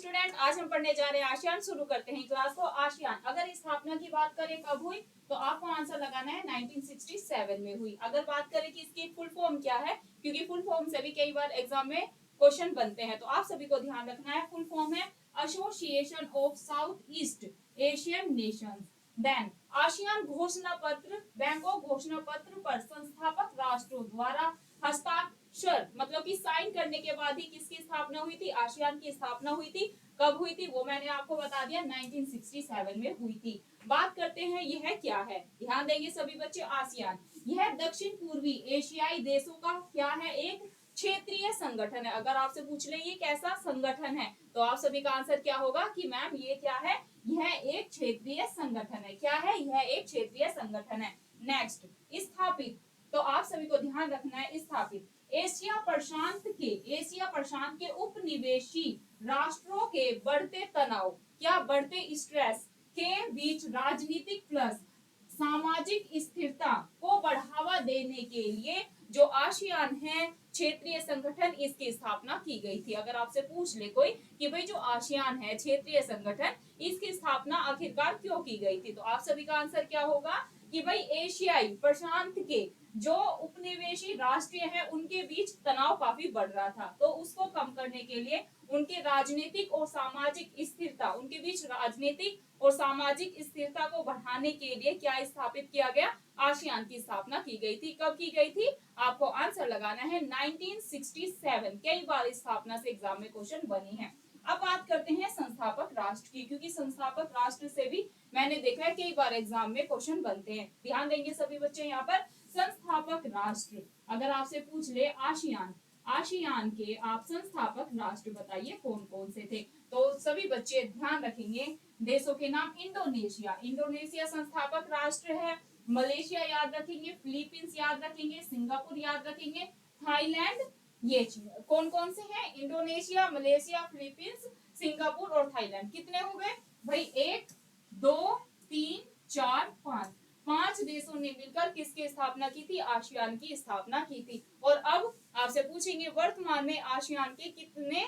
Student, आज हम पढ़ने जा रहे हैं आसियान। शुरू करते हैं क्लास को। आसियान अगर स्थापना की बात करें कब हुई, तो आपको आंसर लगाना है 1967 में हुई। अगर बात करें कि इसकी फुल फॉर्म क्या है, क्योंकि फुल फॉर्म से भी कई बार एग्जाम में क्वेश्चन बनते हैं, तो आप सभी को ध्यान रखना है। फुल फॉर्म है Association of South East Asian Nations. Then ASEAN घोषणा पत्र, बैंकॉक घोषणा पत्र पर संस्थापक राष्ट्रों द्वारा हस्ताक्षर मतलब कि साइन करने के बाद ही किसकी स्थापना हुई थी, आसियान की स्थापना हुई थी। कब हुई थी वो मैंने आपको बता दिया, 1967 में हुई थी। बात करते हैं यह क्या है, ध्यान देंगे सभी बच्चे। आसियान यह दक्षिण पूर्वी एशियाई देशों का क्या है, एक क्षेत्रीय संगठन है। अगर आपसे पूछ ले ये कैसा संगठन है, तो आप सभी का आंसर क्या होगा कि मैम ये क्या है, यह एक क्षेत्रीय संगठन है। क्या है, यह एक क्षेत्रीय संगठन है। नेक्स्ट, स्थापित, तो आप सभी को ध्यान रखना है स्थापित एशिया प्रशांत के उपनिवेशी राष्ट्रों के बढ़ते तनाव, क्या बढ़ते स्ट्रेस के बीच राजनीतिक प्लस सामाजिक स्थिरता को बढ़ावा देने के लिए जो आसियान है क्षेत्रीय संगठन, इसकी स्थापना की गई थी। अगर आपसे पूछ ले कोई कि भाई जो आसियान है क्षेत्रीय संगठन, इसकी स्थापना आखिरकार क्यों की गई थी, तो आप सभी का आंसर क्या होगा कि भाई एशियाई प्रशांत के जो उपनिवेशी राष्ट्र है उनके बीच तनाव काफी बढ़ रहा था, तो उसको कम करने के लिए उनके राजनीतिक और सामाजिक स्थिरता, उनके बीच राजनीतिक और सामाजिक स्थिरता को बढ़ाने के लिए क्या स्थापित किया गया, आसियान की स्थापना की गई थी। कब की गई थी, आपको आंसर लगाना है 1967। कई बार स्थापना से एग्जाम में क्वेश्चन बनी है। अब बात करते हैं संस्थापक राष्ट्र की, क्योंकि संस्थापक राष्ट्र से भी मैंने देखा है कई बार एग्जाम में क्वेश्चन बनते हैं। ध्यान देंगे सभी बच्चे। यहाँ पर संस्थापक राष्ट्र अगर आपसे पूछ ले आसियान, आसियान के आप संस्थापक राष्ट्र बताइए कौन कौन से थे, तो सभी बच्चे ध्यान रखेंगे देशों के नाम। इंडोनेशिया, इंडोनेशिया संस्थापक राष्ट्र है। मलेशिया याद रखेंगे, फिलीपींस याद रखेंगे, सिंगापुर याद रखेंगे, थाईलैंड। ये कौन कौन से हैं, इंडोनेशिया, मलेशिया, फिलीपींस, सिंगापुर और थाईलैंड। कितने हो गए भाई, 1 2 3 4 5, 5 देशों ने मिलकर किसकी स्थापना की थी, आसियान की स्थापना की थी। और अब आपसे पूछेंगे वर्तमान में आसियान के कितने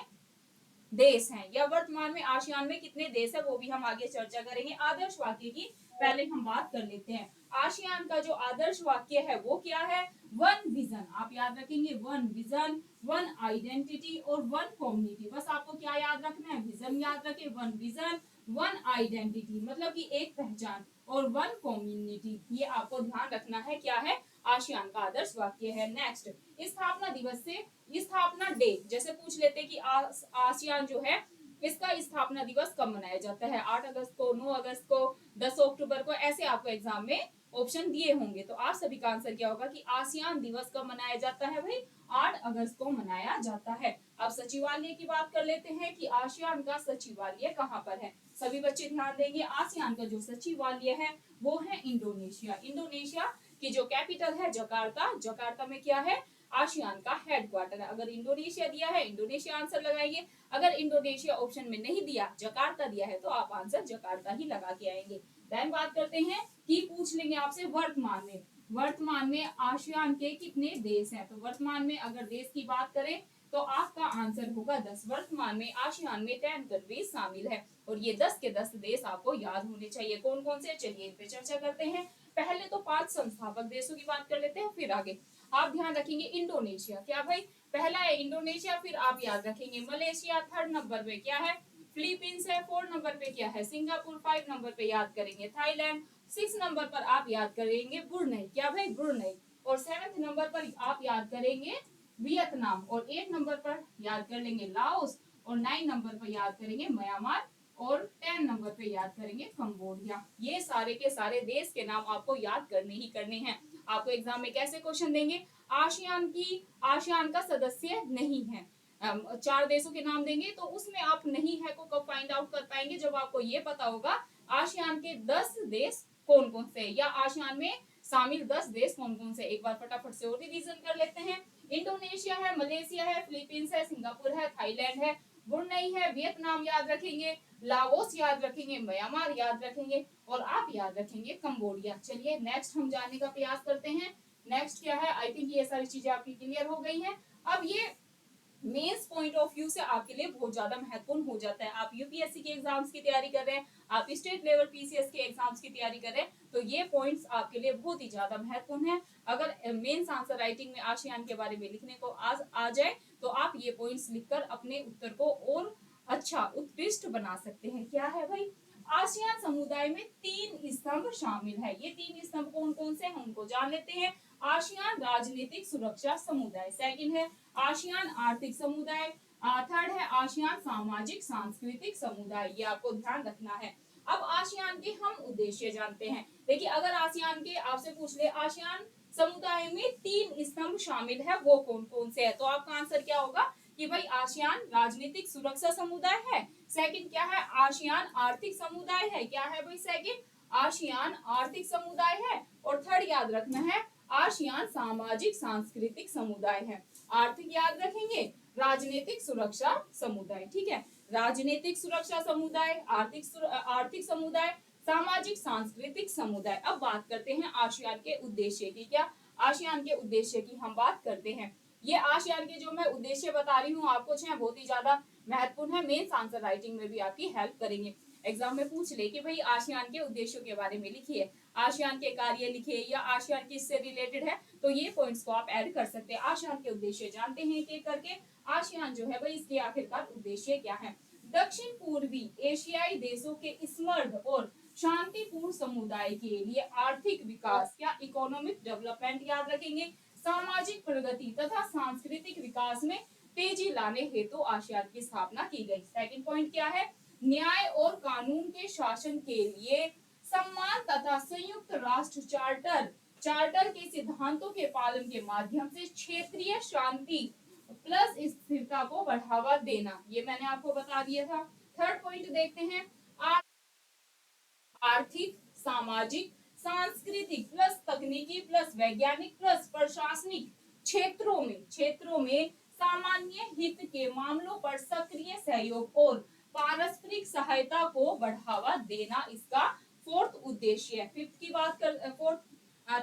देश हैं, या वर्तमान में आसियान में कितने देश है, वो भी हम आगे चर्चा करेंगे। आदर्श वाक्य की पहले हम बात कर लेते हैं। आसियान का जो आदर्श वाक्य है वो क्या है, वन विजन। आप याद रखेंगे वन विजन, वन आइडेंटिटी और वन कम्युनिटी। बस आपको क्या याद रखना है, विजन याद रखे, वन विजन, वन आइडेंटिटी मतलब कि एक पहचान, और वन कम्युनिटी, ये आपको ध्यान रखना है क्या है, आसियान का आदर्श वाक्य है। नेक्स्ट, स्थापना दिवस से स्थापना डे, जैसे पूछ लेते कि आसियान जो है इसका स्थापना दिवस कब मनाया जाता है, 8 अगस्त को, 9 अगस्त को, 10 अक्टूबर को, ऐसे आपको एग्जाम में ऑप्शन दिए होंगे। तो आप सभी का आंसर क्या होगा कि आसियान दिवस कब मनाया जाता है भाई, 8 अगस्त को मनाया जाता है। अब सचिवालय की बात कर लेते हैं कि आसियान का सचिवालय कहाँ पर है। सभी बच्चे ध्यान देंगे, आसियान का जो सचिवालय है वो है इंडोनेशिया। इंडोनेशिया की जो कैपिटल है जकार्ता, जकार्ता में क्या है, आसियान का हेडक्वार्टर है। अगर इंडोनेशिया दिया है इंडोनेशिया आंसर लगाएंगे, अगर इंडोनेशिया ऑप्शन में नहीं दिया, जकार्ता दिया है, तो आप आंसर जकार्ता ही लगा के आएंगे। देन बात करते हैं कि पूछ लेंगे आपसे वर्तमान में आसियान के कितने देश हैं, तो वर्तमान में अगर देश की बात करें तो आपका आंसर होगा 10। वर्तमान में आसियान में 10 कंट्रीज शामिल है, और ये 10 के 10 देश आपको याद होने चाहिए। कौन कौन से, चलिए इन पे चर्चा करते हैं। पहले तो 5 संस्थापक देशों की बात कर लेते हैं, फिर आगे। आप ध्यान रखेंगे इंडोनेशिया, क्या भाई, पहला है इंडोनेशिया, फिर आप याद रखेंगे मलेशिया, 3rd नंबर पे क्या है, फिलीपींस है, 4 नंबर पे क्या है, सिंगापुर, 5 नंबर पे याद करेंगे थाईलैंड, 6 नंबर पर आप याद करेंगे ब्रुनई, क्या भाई ब्रुनई, और 7th नंबर पर आप याद करेंगे वियतनाम, और 8 नंबर पर याद कर लेंगे लाओस, और 9 नंबर पर याद करेंगे म्यांमार, और 10 नंबर पे याद करेंगे कंबोडिया। ये सारे के सारे देश के नाम आपको याद करने ही करने हैं। आपको एग्जाम में कैसे क्वेश्चन देंगे, आसियान का सदस्य नहीं है, 4 देशों के नाम देंगे, तो उसमें आप नहीं है को कब फाइंड आउट कर पाएंगे, जब आपको ये पता होगा आसियान के 10 देश कौन कौन से, या आसियान में शामिल 10 देश कौन कौन से। एक बार फटाफट से और रिवीजन कर लेते हैं। इंडोनेशिया है, मलेशिया है, फिलीपींस है, सिंगापुर है, थाईलैंड है, ब्रुनई है, वियतनाम याद रखेंगे, लाओस याद रखेंगे, म्यांमार याद रखेंगे, और आप याद रखेंगे कंबोडिया। चलिए नेक्स्ट हम जानने का प्रयास करते हैं। नेक्स्ट क्या है, आई थिंक ये सारी चीजें आपकी क्लियर हो गई हैं। अब ये मेंस पॉइंट ऑफ व्यू से आपके लिए बहुत ज्यादा महत्वपूर्ण हो जाता है। आप यूपीएससी के एग्जाम्स की तैयारी कर रहे हैं, आप स्टेट लेवल पीसीएस के एग्जाम्स की तैयारी कर रहे हैं, तो ये पॉइंट्स आपके लिए बहुत ही ज्यादा महत्वपूर्ण है। अगर मेंस आंसर राइटिंग में आसियान के बारे में लिखने को आ जाए तो आप ये पॉइंट्स लिखकर अपने उत्तर को और अच्छा उत्कृष्ट बना सकते हैं। क्या है भाई, आसियान समुदाय में 3 स्तंभ शामिल है। ये 3 स्तंभ कौन कौन से हैं उनको जान लेते हैं। आसियान राजनीतिक सुरक्षा समुदाय, सेकंड है आसियान आर्थिक समुदाय, थर्ड है आसियान सामाजिक सांस्कृतिक समुदाय। ये आपको ध्यान रखना है। अब आसियान के हम उद्देश्य जानते हैं। देखिए, अगर आसियान के आपसे पूछ ले आसियान समुदाय में 3 स्तंभ शामिल है, वो कौन कौन से है, तो आपका आंसर क्या होगा कि भाई आसियान राजनीतिक सुरक्षा समुदाय है, सेकंड क्या है आसियान आर्थिक समुदाय है, क्या है भाई सेकंड आसियान आर्थिक समुदाय है, और थर्ड याद रखना है आसियान सामाजिक सांस्कृतिक समुदाय है। आर्थिक याद रखेंगे, राजनीतिक सुरक्षा समुदाय, ठीक है, राजनीतिक सुरक्षा समुदाय, आर्थिक समुदाय, सामाजिक सांस्कृतिक समुदाय। अब बात करते हैं आसियान के उद्देश्य की। क्या आसियान के उद्देश्य की हम बात करते हैं। ये आसियान के जो मैं उद्देश्य बता रही हूँ आपको बहुत ही ज्यादा महत्वपूर्ण है, मेंस आंसर राइटिंग में भी आपकी हेल्प करेंगे। एग्जाम में पूछ ले कि भाई आसियान के उद्देश्यों के बारे में लिखिए, आसियान के कार्य लिखिए, या आसियान किससे रिलेटेड है, तो ये पॉइंट्स को आप ऐड कर सकते हैं। आसियान के उद्देश्य जानते हैं एक एक करके। आसियान जो है भाई इसके आखिरकार उद्देश्य क्या है। दक्षिण पूर्वी एशियाई देशों के समृद्ध और शांतिपूर्ण समुदाय के लिए आर्थिक विकास या इकोनॉमिक डेवलपमेंट याद रखेंगे, सामाजिक प्रगति तथा सांस्कृतिक विकास में तेजी लाने हेतु आसियान की स्थापना की गई। सेकंड पॉइंट क्या है, न्याय और कानून के शासन के लिए सम्मान तथा संयुक्त राष्ट्र चार्टर के सिद्धांतों के पालन के माध्यम से क्षेत्रीय शांति प्लस स्थिरता को बढ़ावा देना, ये मैंने आपको बता दिया था। थर्ड पॉइंट देखते हैं, आर्थिक सामाजिक सांस्कृतिक प्लस तकनीकी प्लस वैज्ञानिक प्लस प्रशासनिक क्षेत्रों में सामान्य हित के मामलों पर सक्रिय सहयोग और पारस्परिक सहायता को बढ़ावा देना इसका फोर्थ उद्देश्य है। फिफ्थ की बात कर फोर्थ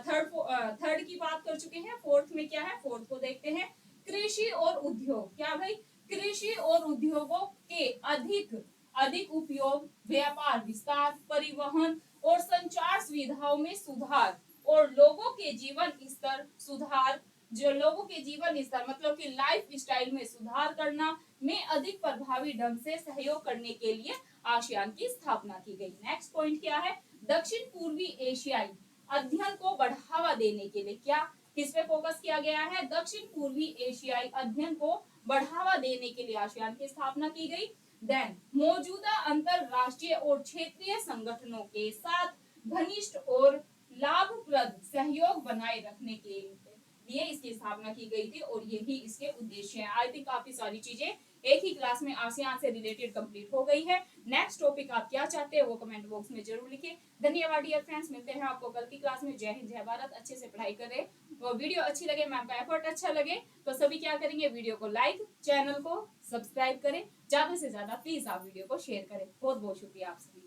थर्ड की बात कर चुके हैं, फोर्थ में क्या है, फोर्थ को देखते हैं। कृषि और उद्योग, क्या भाई कृषि और उद्योगों के अधिक अधिक उपयोग, व्यापार विस्तार, परिवहन और संचार सुविधाओं में सुधार, और लोगों के जीवन स्तर सुधार, जो लोगों के जीवन स्तर मतलब कि लाइफ स्टाइल में सुधार करना में अधिक प्रभावी ढंग से सहयोग करने के लिए आसियान की स्थापना की गई। नेक्स्ट पॉइंट क्या है, दक्षिण पूर्वी एशियाई अध्ययन को बढ़ावा देने के लिए, क्या किस पे फोकस किया गया है, दक्षिण पूर्वी एशियाई अध्ययन को बढ़ावा देने के लिए आसियान की स्थापना की गई। देन मौजूदा अंतरराष्ट्रीय और क्षेत्रीय संगठनों के साथ घनिष्ठ और लाभप्रद सहयोग बनाए रखने के लिए इसकी स्थापना की गई थी, और यही इसके उद्देश्य है। आई थिंक काफी सारी चीजें एक ही क्लास में आसियान से रिलेटेड कंप्लीट हो गई है। नेक्स्ट टॉपिक आप क्या चाहते हैं वो कमेंट बॉक्स में जरूर लिखिए। धन्यवाद डियर फ्रेंड्स, मिलते हैं आपको कल की क्लास में। जय हिंद जय भारत, अच्छे से पढ़ाई करें। और वीडियो अच्छी लगे, मैं आपका एफर्ट अच्छा लगे तो सभी क्या करेंगे, वीडियो को लाइक, चैनल को सब्सक्राइब करें, ज्यादा से ज्यादा प्लीज आप वीडियो को शेयर करें। बहुत बहुत शुक्रिया आप सभी।